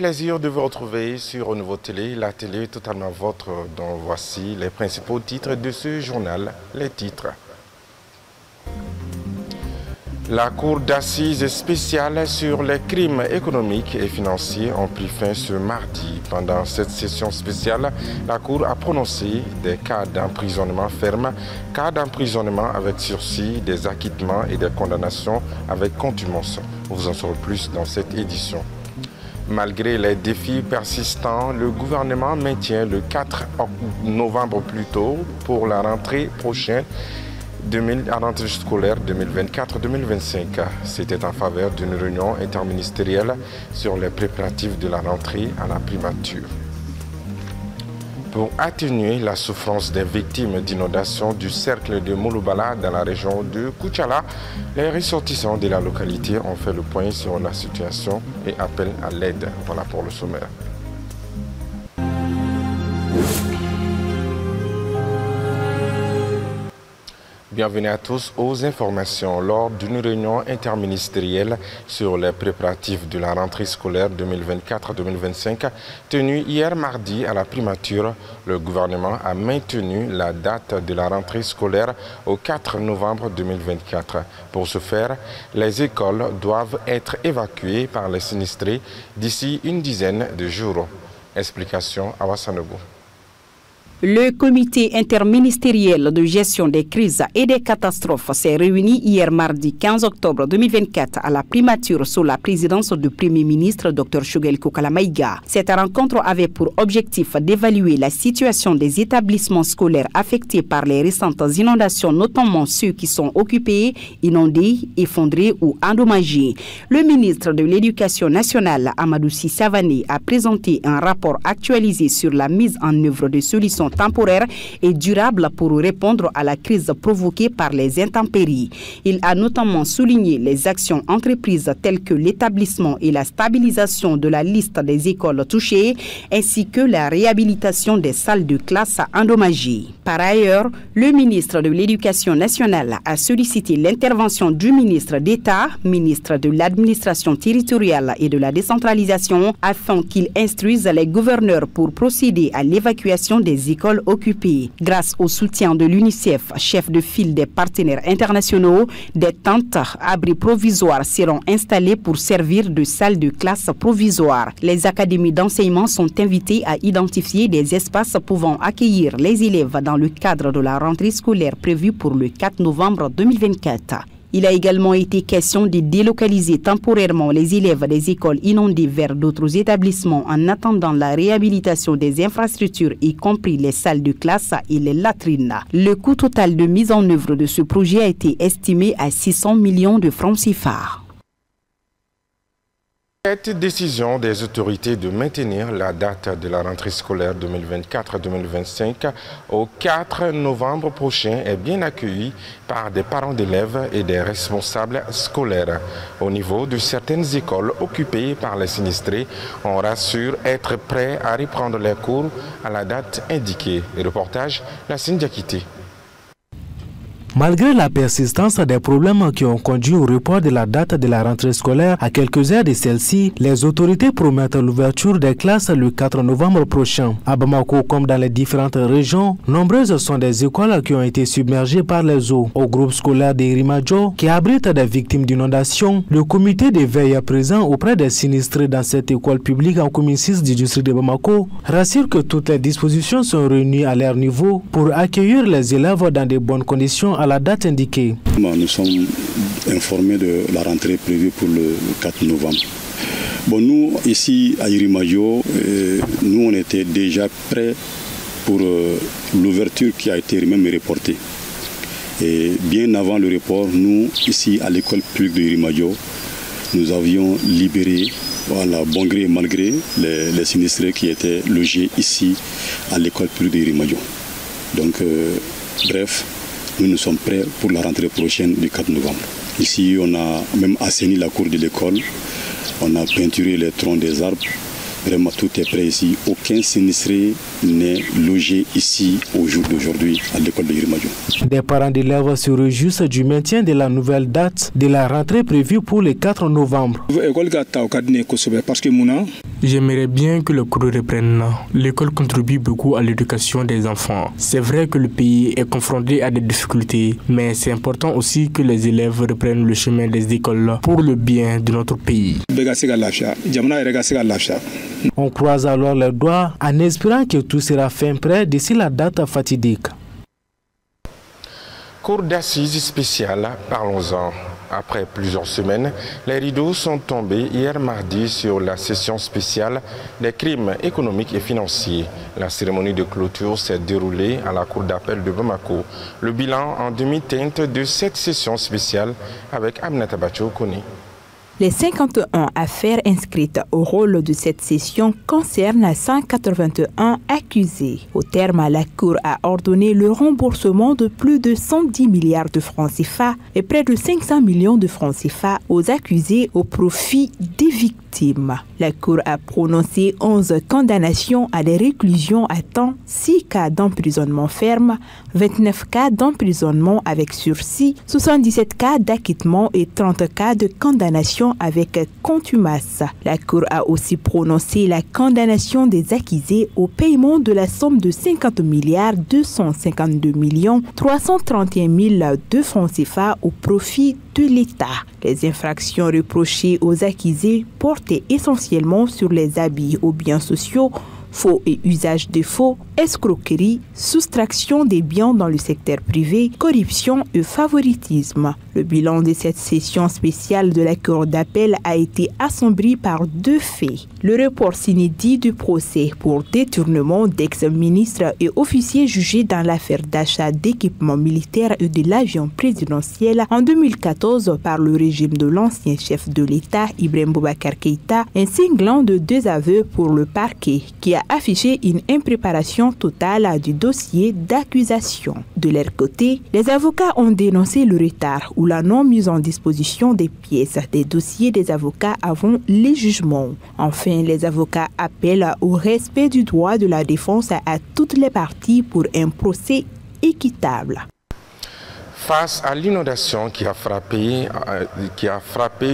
plaisir de vous retrouver sur Nouveau Télé, la télé totalement vôtre, dont voici les principaux titres de ce journal. Les titres. La Cour d'assises spéciale sur les crimes économiques et financiers ont pris fin ce mardi. Pendant cette session spéciale, la Cour a prononcé des cas d'emprisonnement ferme, cas d'emprisonnement avec sursis, des acquittements et des condamnations avec contumace. Vous en saurez plus dans cette édition. Malgré les défis persistants, le gouvernement maintient le 4 novembre plus tôt pour la rentrée prochaine. À rentrée scolaire 2024-2025. C'était en faveur d'une réunion interministérielle sur les préparatifs de la rentrée à la primature. Pour atténuer la souffrance des victimes d'inondations du cercle de Mouloubala dans la région de Koutchala, les ressortissants de la localité ont fait le point sur la situation et appellent à l'aide. Voilà pour le sommaire. Bienvenue à tous aux informations. Lors d'une réunion interministérielle sur les préparatifs de la rentrée scolaire 2024-2025, tenue hier mardi à la primature, le gouvernement a maintenu la date de la rentrée scolaire au 4 novembre 2024. Pour ce faire, les écoles doivent être évacuées par les sinistrés d'ici une dizaine de jours. Explication à Wassanogo. Le comité interministériel de gestion des crises et des catastrophes s'est réuni hier mardi 15 octobre 2024 à la primature sous la présidence du Premier ministre Dr Choguel Kokala Maïga. Cette rencontre avait pour objectif d'évaluer la situation des établissements scolaires affectés par les récentes inondations, notamment ceux qui sont occupés, inondés, effondrés ou endommagés. Le ministre de l'Éducation nationale, Amadou Sy Savané, a présenté un rapport actualisé sur la mise en œuvre de solutions temporaire et durable pour répondre à la crise provoquée par les intempéries. Il a notamment souligné les actions entreprises telles que l'établissement et la stabilisation de la liste des écoles touchées, ainsi que la réhabilitation des salles de classe endommagées. Par ailleurs, le ministre de l'Éducation nationale a sollicité l'intervention du ministre d'État, ministre de l'Administration territoriale et de la décentralisation, afin qu'il instruise les gouverneurs pour procéder à l'évacuation des écoles occupées. Grâce au soutien de l'UNICEF, chef de file des partenaires internationaux, des tentes abris provisoires seront installées pour servir de salles de classe provisoires. Les académies d'enseignement sont invitées à identifier des espaces pouvant accueillir les élèves dans le cadre de la rentrée scolaire prévue pour le 4 novembre 2024. Il a également été question de délocaliser temporairement les élèves des écoles inondées vers d'autres établissements en attendant la réhabilitation des infrastructures, y compris les salles de classe et les latrines. Le coût total de mise en œuvre de ce projet a été estimé à 600 millions de francs CFA. Cette décision des autorités de maintenir la date de la rentrée scolaire 2024-2025 au 4 novembre prochain est bien accueillie par des parents d'élèves et des responsables scolaires. Au niveau de certaines écoles occupées par les sinistrés, on rassure être prêt à reprendre les cours à la date indiquée. Le reportage, la Sindiakité. Malgré la persistance des problèmes qui ont conduit au report de la date de la rentrée scolaire à quelques heures de celle-ci, les autorités promettent l'ouverture des classes le 4 novembre prochain. À Bamako, comme dans les différentes régions, nombreuses sont des écoles qui ont été submergées par les eaux. Au groupe scolaire de Rimadjo, qui abrite des victimes d'inondations, le comité de veille présent auprès des sinistrés dans cette école publique en commune 6 du district de Bamako rassure que toutes les dispositions sont réunies à leur niveau pour accueillir les élèves dans de bonnes conditions à la date indiquée. Nous sommes informés de la rentrée prévue pour le 4 novembre. Bon, nous, ici à Irimajo, nous on était déjà prêts pour l'ouverture qui a été même reportée. Et bien avant le report, nous, ici à l'école publique de Irimajo, nous avions libéré, voilà, bon gré et mal gré, les sinistrés qui étaient logés ici à l'école publique de Irimajo. Donc, bref, nous sommes prêts pour la rentrée prochaine du 4 novembre. Ici, on a même assaini la cour de l'école, on a peinturé les troncs des arbres Vraiment, tout est prêt ici. Aucun sinistré n'est logé ici au jour d'aujourd'hui à l'école de Yirimadio. Des parents d'élèves se réjouissent du maintien de la nouvelle date de la rentrée prévue pour le 4 novembre. J'aimerais bien que le cours reprenne. L'école contribue beaucoup à l'éducation des enfants. C'est vrai que le pays est confronté à des difficultés, mais c'est important aussi que les élèves reprennent le chemin des écoles pour le bien de notre pays. On croise alors les doigts en espérant que tout sera fin prêt d'ici la date fatidique. Cour d'assises spéciale, parlons-en. Après plusieurs semaines, les rideaux sont tombés hier mardi sur la session spéciale des crimes économiques et financiers. La cérémonie de clôture s'est déroulée à la Cour d'appel de Bamako. Le bilan en demi-teinte de cette session spéciale avec Aminata Bacho-Kone. Les 51 affaires inscrites au rôle de cette session concernent 181 accusés. Au terme, la Cour a ordonné le remboursement de plus de 110 milliards de francs CFA et près de 500 millions de francs CFA aux accusés au profit des victimes. La Cour a prononcé 11 condamnations à des réclusions à temps, 6 cas d'emprisonnement ferme, 29 cas d'emprisonnement avec sursis, 77 cas d'acquittement et 30 cas de condamnation avec contumace. La Cour a aussi prononcé la condamnation des accusés au paiement de la somme de 50 milliards 252 millions 331 000 de francs CFA au profit de l'État. Les infractions reprochées aux accusés portaient essentiellement sur les abus aux biens sociaux, faux et usage de faux, escroquerie, soustraction des biens dans le secteur privé, corruption et favoritisme. Le bilan de cette session spéciale de la Cour d'appel a été assombri par 2 faits. Le report s'inédit du procès pour détournement d'ex-ministres et officiers jugés dans l'affaire d'achat d'équipements militaires et de l'avion présidentiel en 2014 par le régime de l'ancien chef de l'État, Ibrahim Boubacar Keïta, un cinglant de 2 aveux pour le parquet qui a affiché une impréparation totale du dossier d'accusation. De leur côté, les avocats ont dénoncé le retard ou la non mise en disposition des pièces des dossiers des avocats avant les jugements. Enfin, les avocats appellent au respect du droit de la défense à toutes les parties pour un procès équitable. Face à l'inondation qui a frappé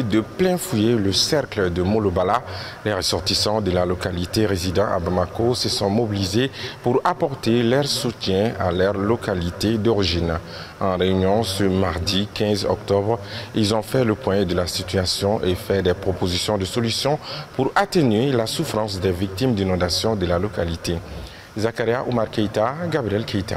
de plein fouet le cercle de Molobala, les ressortissants de la localité résidant à Bamako se sont mobilisés pour apporter leur soutien à leur localité d'origine. En réunion ce mardi 15 octobre, ils ont fait le point de la situation et fait des propositions de solutions pour atténuer la souffrance des victimes d'inondation de la localité. Zakaria Oumar Keïta, Gabriel Keïta.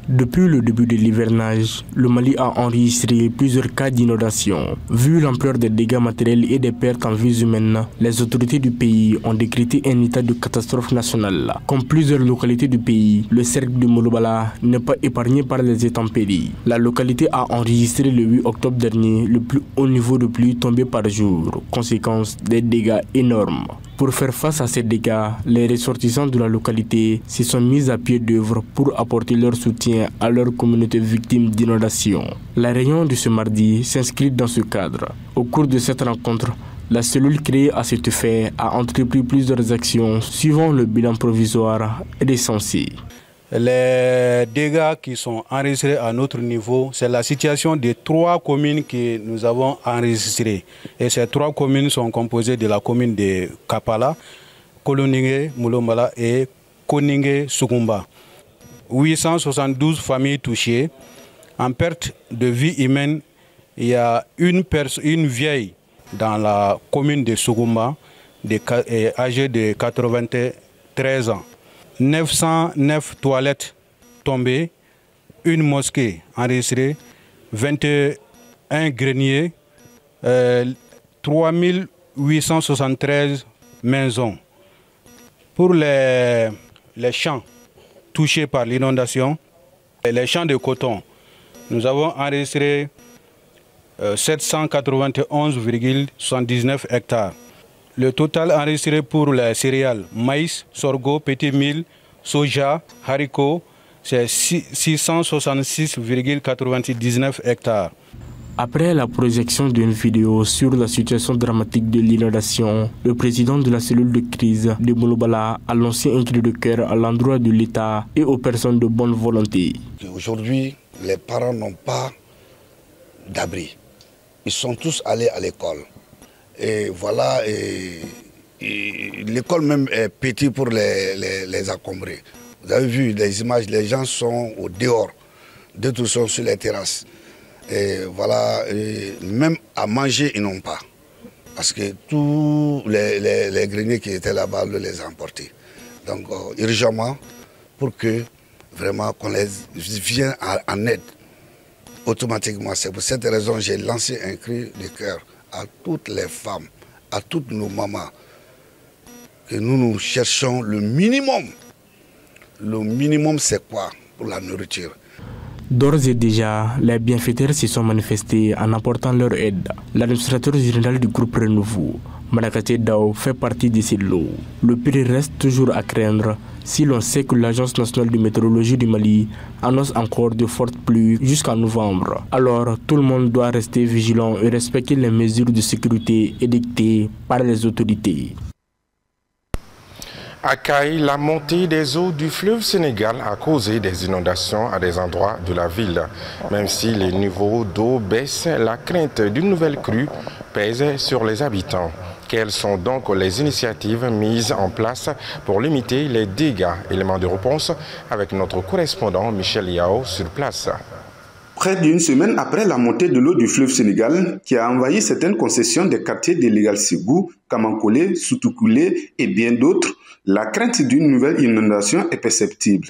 Depuis le début de l'hivernage, le Mali a enregistré plusieurs cas d'inondation. Vu l'ampleur des dégâts matériels et des pertes en vies humaines, les autorités du pays ont décrété un état de catastrophe nationale. Comme plusieurs localités du pays, le cercle de Molobala n'est pas épargné par les intempéries. La localité a enregistré le 8 octobre dernier le plus haut niveau de pluie tombé par jour, conséquence des dégâts énormes. Pour faire face à ces dégâts, les ressortissants de la localité se sont mis à pied d'œuvre pour apporter leur soutien à leur communauté victime d'inondations. La réunion de ce mardi s'inscrit dans ce cadre. Au cours de cette rencontre, la cellule créée à cet effet a entrepris plusieurs actions suivant le bilan provisoire et recensé. Les dégâts qui sont enregistrés à notre niveau, c'est la situation des 3 communes que nous avons enregistrées. Et ces 3 communes sont composées de la commune de Kapala, Koloningue, Molobala et Koninge, Sugumba. 872 familles touchées. En perte de vie humaine, il y a une vieille dans la commune de Sugumba, âgée de 93 ans. 909 toilettes tombées, une mosquée enregistrée, 21 greniers, 3873 maisons. Pour les champs touchés par l'inondation, les champs de coton, nous avons enregistré 791,79 hectares. Le total enregistré pour les céréales, maïs, sorgho, petit mil, soja, haricots, c'est 666,99 hectares. Après la projection d'une vidéo sur la situation dramatique de l'inondation, le président de la cellule de crise de Molobala a lancé un cri de cœur à l'endroit de l'État et aux personnes de bonne volonté. Aujourd'hui, les parents n'ont pas d'abri. Ils sont tous allés à l'école. Et voilà, l'école même est petite pour les encombrer. Vous avez vu les images, les gens sont au dehors, d'autres sont sur les terrasses. Et voilà, même à manger, ils n'ont pas. Parce que tous les greniers qui étaient là-bas, les a emportés. Donc, urgemment, pour que vraiment qu'on les vienne en aide automatiquement. C'est pour cette raison que j'ai lancé un cri de cœur à toutes les femmes, à toutes nos mamans, que nous cherchons le minimum. Le minimum, c'est quoi pour la nourriture? D'ores et déjà, les bienfaiteurs se sont manifestés en apportant leur aide. L'administrateur général du groupe Renouveau, Manakate Dao, fait partie de ces lots. Le pire reste toujours à craindre si l'on sait que l'Agence nationale de météorologie du Mali annonce encore de fortes pluies jusqu'en novembre. Alors, tout le monde doit rester vigilant et respecter les mesures de sécurité édictées par les autorités. À Kaï, la montée des eaux du fleuve Sénégal a causé des inondations à des endroits de la ville. Même si les niveaux d'eau baissent, la crainte d'une nouvelle crue pèse sur les habitants. Quelles sont donc les initiatives mises en place pour limiter les dégâts? Élément de réponse avec notre correspondant Michel Yao sur place. Près d'une semaine après la montée de l'eau du fleuve Sénégal qui a envahi certaines concessions des quartiers de Legal Ségou, Kamankolé, Soutoukoulé et bien d'autres, la crainte d'une nouvelle inondation est perceptible.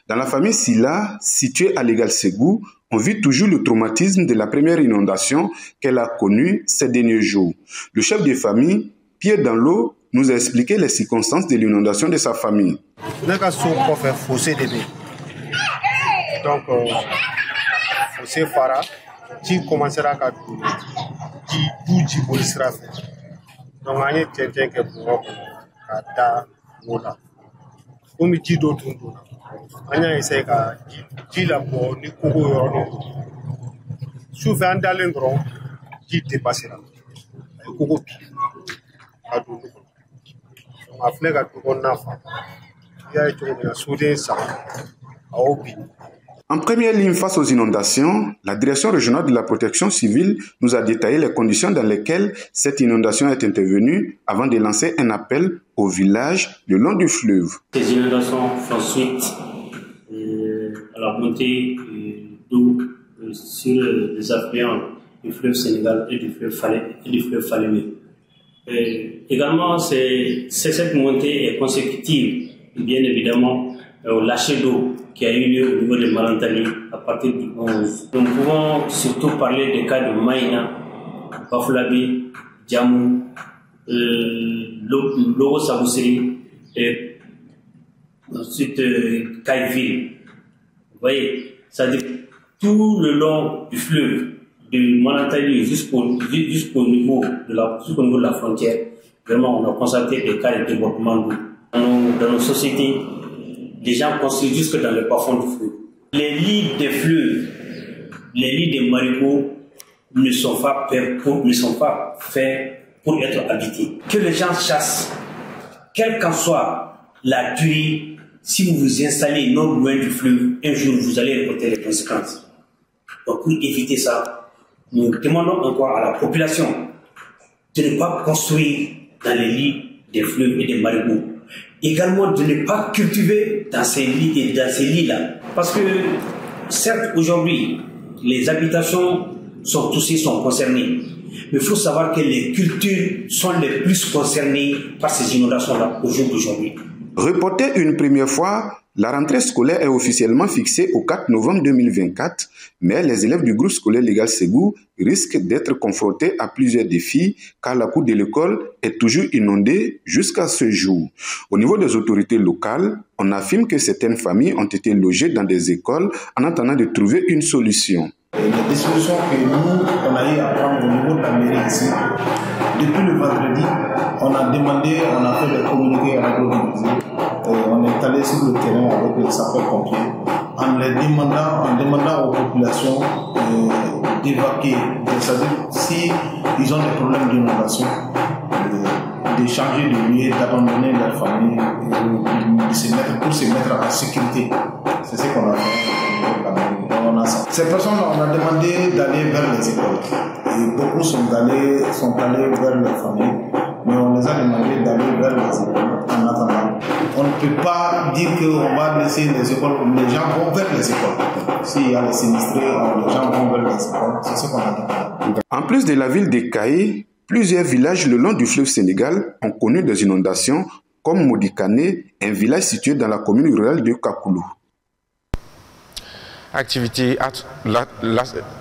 Dans la famille Silla, située à Legal Ségou, on vit toujours le traumatisme de la première inondation qu'elle a connue ces derniers jours. Le chef de famille, pied dans l'eau, nous a expliqué les circonstances de l'inondation de sa famille. Donc, fossé Fara, qui commencera à tout pour Israël. Donc, on a quelqu'un qui est pour Mola. Comme il dit d'autres, on a essayé de dire la bonne, ni Kogo Yorono. Souvent, dans l'endroit, qui dépasse là. Kogo Pi. On a fait que on a fait. Il y a été un soudé ça. À Obi. En première ligne face aux inondations, la Direction régionale de la protection civile nous a détaillé les conditions dans lesquelles cette inondation est intervenue avant de lancer un appel aux villages le long du fleuve. Ces inondations font suite à la montée d'eau sur les affluents du fleuve Sénégal et du fleuve Falémé. Également, cette montée est consécutive, bien évidemment, au lâcher d'eau qui a eu lieu au niveau de Marantali à partir du 11. Nous pouvons surtout parler des cas de Maïna, Bafulabi, Djamou, Logo Sabousseri et ensuite Kaiville. Vous voyez, ça dit tout le long du fleuve, de Marantali jusqu'au niveau de la frontière. Vraiment, on a constaté des cas de débordement d'eau. Dans nos sociétés, les gens construisent jusque dans le plafond du fleuve. Les lits des fleuves, les lits des marigots ne sont pas faits pour être habités. Que les gens chassent, quelle qu'en soit la durée, si vous vous installez non loin du fleuve, un jour vous allez récolter les conséquences. Donc pour éviter ça, nous demandons encore à la population de ne pas construire dans les lits des fleuves et des marigots. Également de ne pas cultiver dans ces lits-là. Parce que, certes, aujourd'hui, les habitations sont concernées. Mais il faut savoir que les cultures sont les plus concernées par ces inondations-là au jour d'aujourd'hui. Reportée une première fois, la rentrée scolaire est officiellement fixée au 4 novembre 2024, mais les élèves du groupe scolaire Legal Ségou risquent d'être confrontés à plusieurs défis car la cour de l'école est toujours inondée jusqu'à ce jour. Au niveau des autorités locales, on affirme que certaines familles ont été logées dans des écoles en attendant de trouver une solution. Les dispositions que nous, on a eu à prendre au niveau de la mairie ici, depuis le vendredi, on a fait des communiqués à la on est allé sur le terrain avec les sapeurs-pompiers en en demandant aux populations d'évacuer, c'est-à-dire si ils ont des problèmes d'inondation, de changer de lieu, d'abandonner leur famille pour se mettre en sécurité. C'est ce qu'on a fait. Ces personnes, on a demandé d'aller vers les écoles. Et beaucoup sont allés vers leur famille, mais on les a demandé d'aller vers les écoles en attendant. On ne peut pas dire qu'on va laisser les écoles, les gens vont vers les écoles. S'il y a les sinistrés, les gens vont vers les écoles. C'est ce qu'on a demandé. En plus de la ville de Kaye, plusieurs villages le long du fleuve Sénégal ont connu des inondations, comme Modikane, un village situé dans la commune rurale de Kakoulou. Activité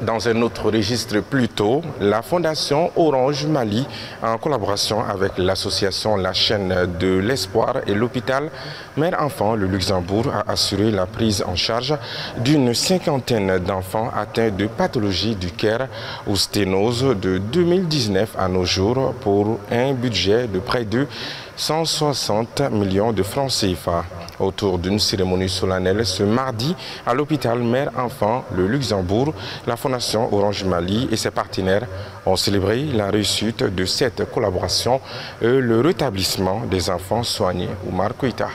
dans un autre registre plus tôt, la Fondation Orange Mali, en collaboration avec l'association La Chaîne de l'Espoir et l'hôpital Mère-Enfant, le Luxembourg, a assuré la prise en charge d'une 50aine d'enfants atteints de pathologie du cœur ou sténose de 2019 à nos jours pour un budget de près de 160 millions de francs CFA. Autour d'une cérémonie solennelle ce mardi à l'hôpital Mère-Enfant, le Luxembourg, la Fondation Orange Mali et ses partenaires ont célébré la réussite de cette collaboration et le rétablissement des enfants soignés. Oumar Koïta.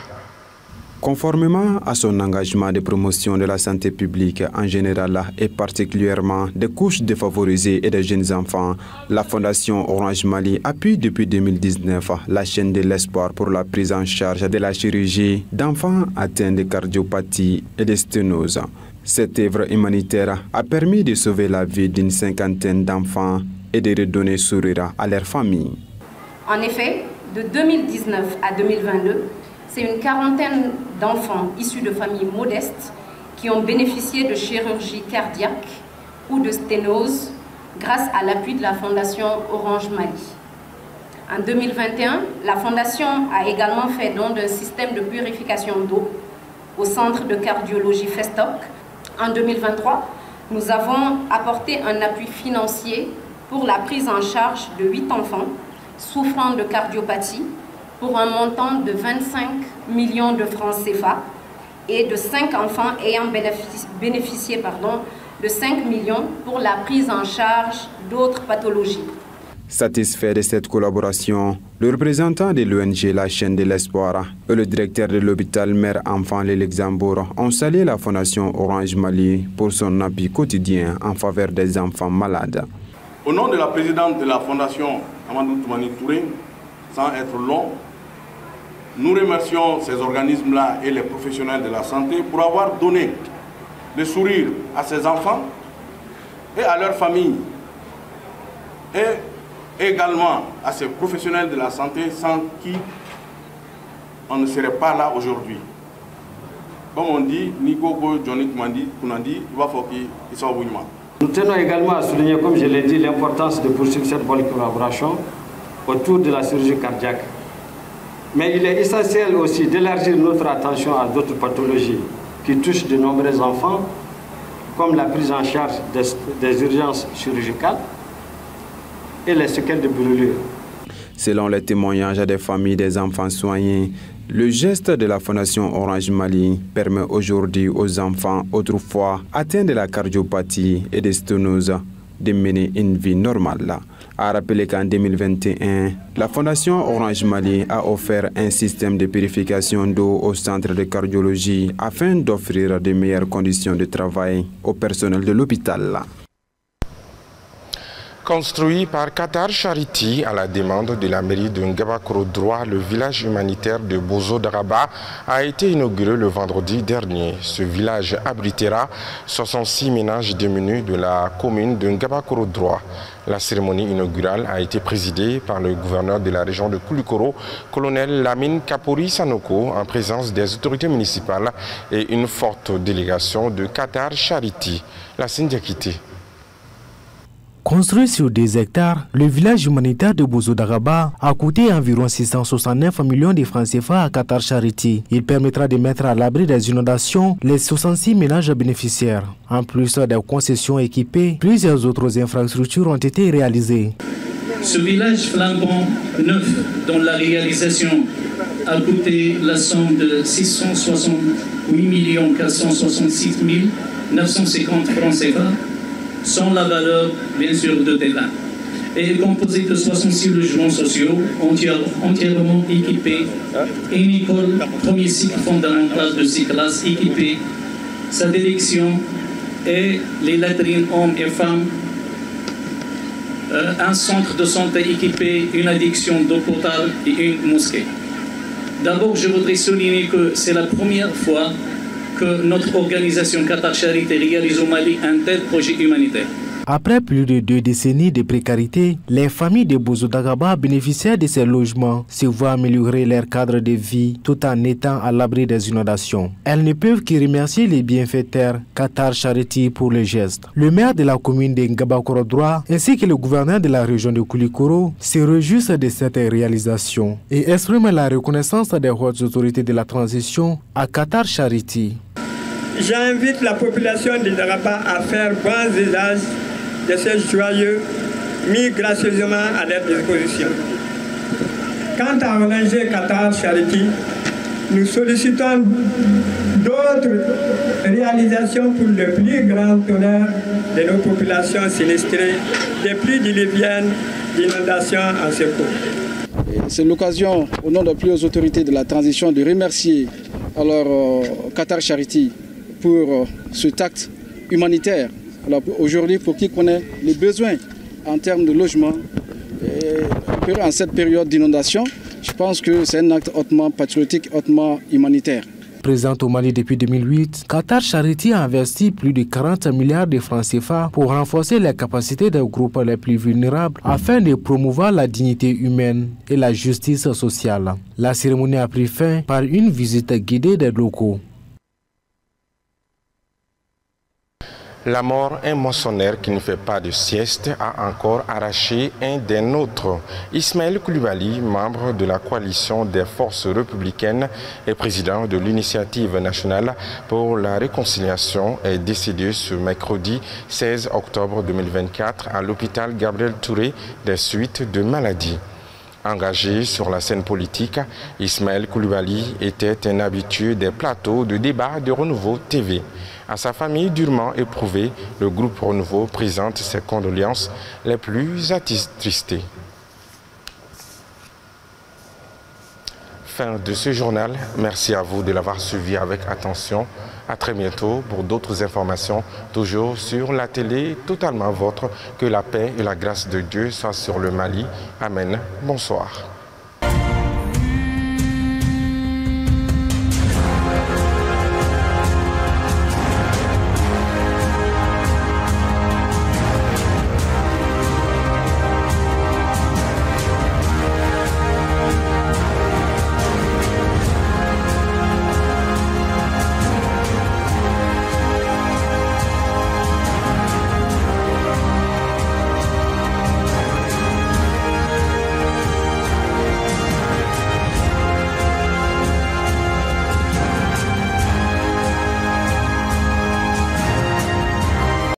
Conformément à son engagement de promotion de la santé publique en général et particulièrement des couches défavorisées et des jeunes enfants, la Fondation Orange Mali appuie depuis 2019 la chaîne de l'espoir pour la prise en charge de la chirurgie d'enfants atteints de cardiopathie et de sténose. Cette œuvre humanitaire a permis de sauver la vie d'une 50aine d'enfants et de redonner sourire à leurs familles. En effet, de 2019 à 2022, c'est une 40aine d'enfants issus de familles modestes qui ont bénéficié de chirurgie cardiaque ou de sténose grâce à l'appui de la Fondation Orange Mali. En 2021, la Fondation a également fait don d'un système de purification d'eau au centre de cardiologie Festoc. En 2023, nous avons apporté un appui financier pour la prise en charge de 8 enfants souffrant de cardiopathie pour un montant de 25 millions de francs CFA et de 5 enfants ayant bénéficié de 5 millions pour la prise en charge d'autres pathologies. Satisfait de cette collaboration, le représentant de l'ONG La Chaîne de l'Espoir et le directeur de l'hôpital Mère-Enfant le Luxembourg ont salué la Fondation Orange Mali pour son appui quotidien en faveur des enfants malades. Au nom de la présidente de la Fondation, Amadou Toumani Touré, sans être long, nous remercions ces organismes-là et les professionnels de la santé pour avoir donné le sourire à ces enfants et à leurs familles, et également à ces professionnels de la santé sans qui on ne serait pas là aujourd'hui. Comme on dit, Nico Johnny Kunandi, il va falloir qu'il soit au bout. Nous tenons également à souligner, comme je l'ai dit, l'importance de poursuivre cette bonne collaboration autour de la chirurgie cardiaque. Mais il est essentiel aussi d'élargir notre attention à d'autres pathologies qui touchent de nombreux enfants, comme la prise en charge des urgences chirurgicales et les séquelles de brûlure. Selon les témoignages des familles des enfants soignés, le geste de la Fondation Orange Mali permet aujourd'hui aux enfants autrefois atteints de la cardiopathie et des sténoses de mener une vie normale. A rappelé qu'en 2021, la Fondation Orange Mali a offert un système de purification d'eau au centre de cardiologie afin d'offrir de meilleures conditions de travail au personnel de l'hôpital. Construit par Qatar Charity à la demande de la mairie de Ngabakoro-Droit, le village humanitaire de Bozo Daraba a été inauguré le vendredi dernier. Ce village abritera 66 ménages démunis de la commune de Ngabakoro-Droit. La cérémonie inaugurale a été présidée par le gouverneur de la région de Koulikoro, colonel Lamine Kapori Sanoko, en présence des autorités municipales et une forte délégation de Qatar Charity. La Sindiakité. Construit sur 2 hectares, le village humanitaire de Bozo Daraba a coûté environ 669 millions de francs CFA à Qatar Charity. Il permettra de mettre à l'abri des inondations les 66 ménages bénéficiaires. En plus des concessions équipées, plusieurs autres infrastructures ont été réalisées. Ce village flambant neuf, dont la réalisation a coûté la somme de 668 466 950 francs CFA, sans la valeur, bien sûr, de terrain. Et est composé de 66 logements sociaux entièrement équipés, une école premier cycle fondamental de 6 classes équipée, sa direction et les latrines hommes et femmes, un centre de santé équipé, une addiction d'eau potable et une mosquée. D'abord, je voudrais souligner que c'est la première fois que notre organisation Qatar Charité réalise au Mali un tel projet humanitaire. Après plus de 2 décennies de précarité, les familles de Bozo Dagaba bénéficiaient de ces logements, se voient améliorer leur cadre de vie tout en étant à l'abri des inondations. Elles ne peuvent que remercier les bienfaiteurs Qatar Charity pour le geste. Le maire de la commune de Ngabakoro-Droit ainsi que le gouverneur de la région de Koulikoro se réjouissent de cette réalisation et expriment la reconnaissance des hautes autorités de la transition à Qatar Charity. J'invite la population de Dagaba à faire bon usage de ces joyeux mis gracieusement à leur disposition. Quant à ONG Qatar Charity, nous sollicitons d'autres réalisations pour le plus grand honneur de nos populations sinistrées des pluies diluviennes, d'inondations en secours. C'est l'occasion, au nom de plusieurs autorités de la transition, de remercier alors Qatar Charity pour cet acte humanitaire. Aujourd'hui, pour qui connaît les besoins en termes de logement, et en cette période d'inondation, je pense que c'est un acte hautement patriotique, hautement humanitaire. Présente au Mali depuis 2008, Qatar Charity a investi plus de 40 milliards de francs CFA pour renforcer les capacités des groupes les plus vulnérables afin de promouvoir la dignité humaine et la justice sociale. La cérémonie a pris fin par une visite guidée des locaux. La mort, un moissonneur qui ne fait pas de sieste, a encore arraché un des nôtres. Ismaël Koulibaly, membre de la coalition des forces républicaines et président de l'initiative nationale pour la réconciliation, est décédé ce mercredi 16 octobre 2024 à l'hôpital Gabriel Touré des suites de maladie. Engagé sur la scène politique, Ismaël Koulibaly était un habitué des plateaux de débat de Renouveau TV. À sa famille durement éprouvée, le groupe Renouveau présente ses condoléances les plus attristées. Fin de ce journal. Merci à vous de l'avoir suivi avec attention. À très bientôt pour d'autres informations, toujours sur la télé totalement vôtre. Que la paix et la grâce de Dieu soient sur le Mali. Amen. Bonsoir.